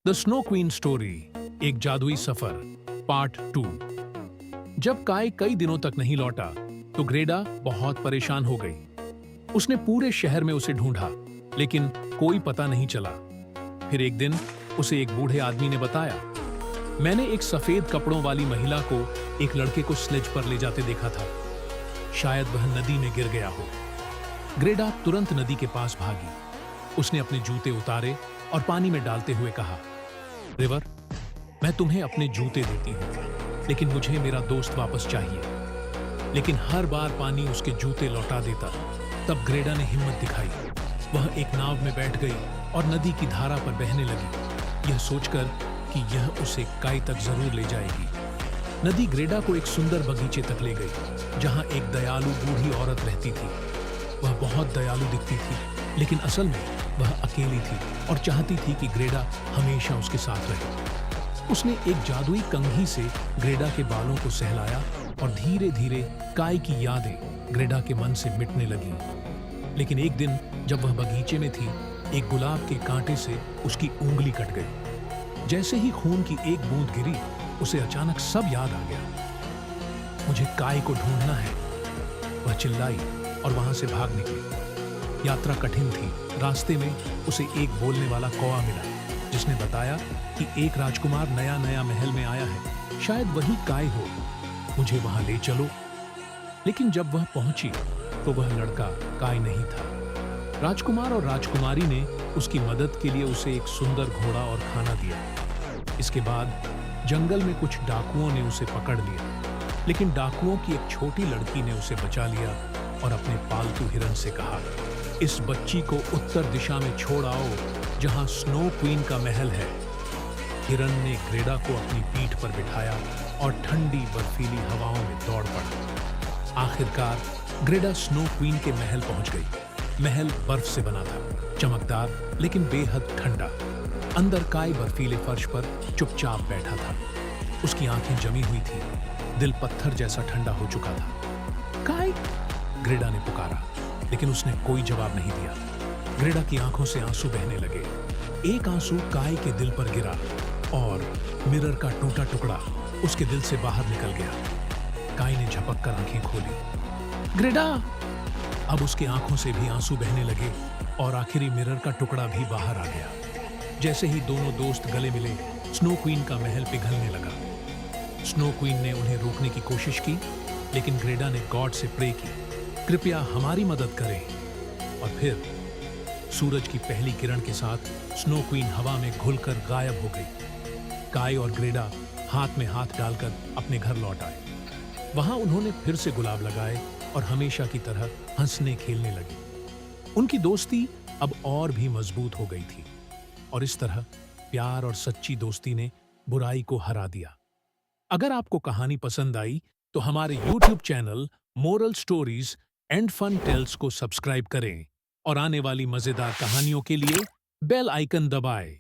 The snow queen story, एक जादुई सफर, part 2। जब काय कई दिनों तक नहीं लौटा तो ग्रेडा बहुत परेशान हो गई। उसने पूरे शहर में उसे ढूंढा, लेकिन कोई पता नहीं चला। फिर एक दिन उसे एक बूढ़े आदमी ने बताया, मैंने एक सफेद कपड़ों वाली महिला को एक लड़के को स्लेज पर ले जाते देखा था। शायद वह नदी में गिर गया हो। ग्रेडा तुरंत नदी के पास भागी। उसने अपने जूते उतारे और पानी में डालते हुए कहा, रिवर, मैं तुम्हें अपने जूते देती हूं, लेकिन मुझे मेरा दोस्त वापस चाहिए। लेकिन हर बार पानी उसके जूते लौटा देता। तब ग्रेडा ने हिम्मत दिखाई। वह एक नाव में बैठ गई और नदी की धारा पर बहने लगी, यह सोचकर कि यह उसे काय तक जरूर ले जाएगी। नदी ग्रेडा को एक सुंदर बगीचे तक ले गई, जहां एक दयालु बूढ़ी औरत रहती थी। वह बहुत दयालु दिखती थी, लेकिन असल में वह अकेली थी और चाहती थी कि ग्रेडा हमेशा उसके साथ रहे। उसने एक जादुई कंघी से ग्रेडा के बालों को सहलाया और धीरे धीरे काय की यादें ग्रेडा के मन से मिटने लगी। लेकिन एक दिन जब वह बगीचे में थी, एक गुलाब के कांटे से उसकी उंगली कट गई। जैसे ही खून की एक बूंद गिरी, उसे अचानक सब याद आ गया। मुझे काय को ढूंढना है, वह चिल्लाई और वहां से भाग निकली। यात्रा कठिन थी। रास्ते में उसे एक बोलने वाला कौवा मिला, जिसने बताया कि एक राजकुमार नया नया महल में आया है, शायद वही काय हो, मुझे वहां ले चलो। लेकिन जब वह पहुंची तो वह लड़का काय नहीं था। राजकुमार और राजकुमारी ने उसकी मदद के लिए उसे एक सुंदर घोड़ा और खाना दिया। इसके बाद जंगल में कुछ डाकुओं ने उसे पकड़ लिया, लेकिन डाकुओं की एक छोटी लड़की ने उसे बचा लिया और अपने पालतू हिरन से कहा, इस बच्ची को उत्तर दिशा में छोड़ आओ, जहां स्नो क्वीन का महल है। हिरन ने ग्रेडा को अपनी पीठ पर बिठाया और ठंडी बर्फीली हवाओं में दौड़ पड़ा। आखिरकार ग्रेडा स्नो क्वीन के महल पहुंच गई। महल बर्फ से बना था, चमकदार लेकिन बेहद ठंडा। अंदर काय बर्फीले फर्श पर चुपचाप बैठा था। उसकी आंखें जमी हुई थी, दिल पत्थर जैसा ठंडा हो चुका था। काय, ग्रेडा ने पुकारा, लेकिन उसने कोई जवाब नहीं दिया। ग्रेडा की आंखों से आंसू बहने लगे। एक आंसू काय के दिल पर गिरा और मिरर का टूटा टुकड़ा उसके दिल से बाहर निकल गया। काय ने झपक कर आंखें खोली। ग्रेडा! अब उसकी आंखों से भी आंसू बहने लगे और आखिरी मिरर का टुकड़ा भी बाहर आ गया। जैसे ही दोनों दोस्त गले मिले, स्नो क्वीन का महल पिघलने लगा। स्नो क्वीन ने उन्हें रोकने की कोशिश की, लेकिन ग्रेडा ने गॉड से प्रे की, कृपया हमारी मदद करें। और फिर सूरज की पहली किरण के साथ स्नो क्वीन हवा में घुलकर गायब हो गई। काय और ग्रेडा हाथ में हाथ डालकर अपने घर लौट आए। वहां उन्होंने फिर से गुलाब लगाए और हमेशा की तरह हंसने खेलने लगे। उनकी दोस्ती अब और भी मजबूत हो गई थी, और इस तरह प्यार और सच्ची दोस्ती ने बुराई को हरा दिया। अगर आपको कहानी पसंद आई तो हमारे YouTube channel moral stories and fun tales को सब्सक्राइब करें और आने वाली मजेदार कहानियों के लिए बेल आइकन दबाएं।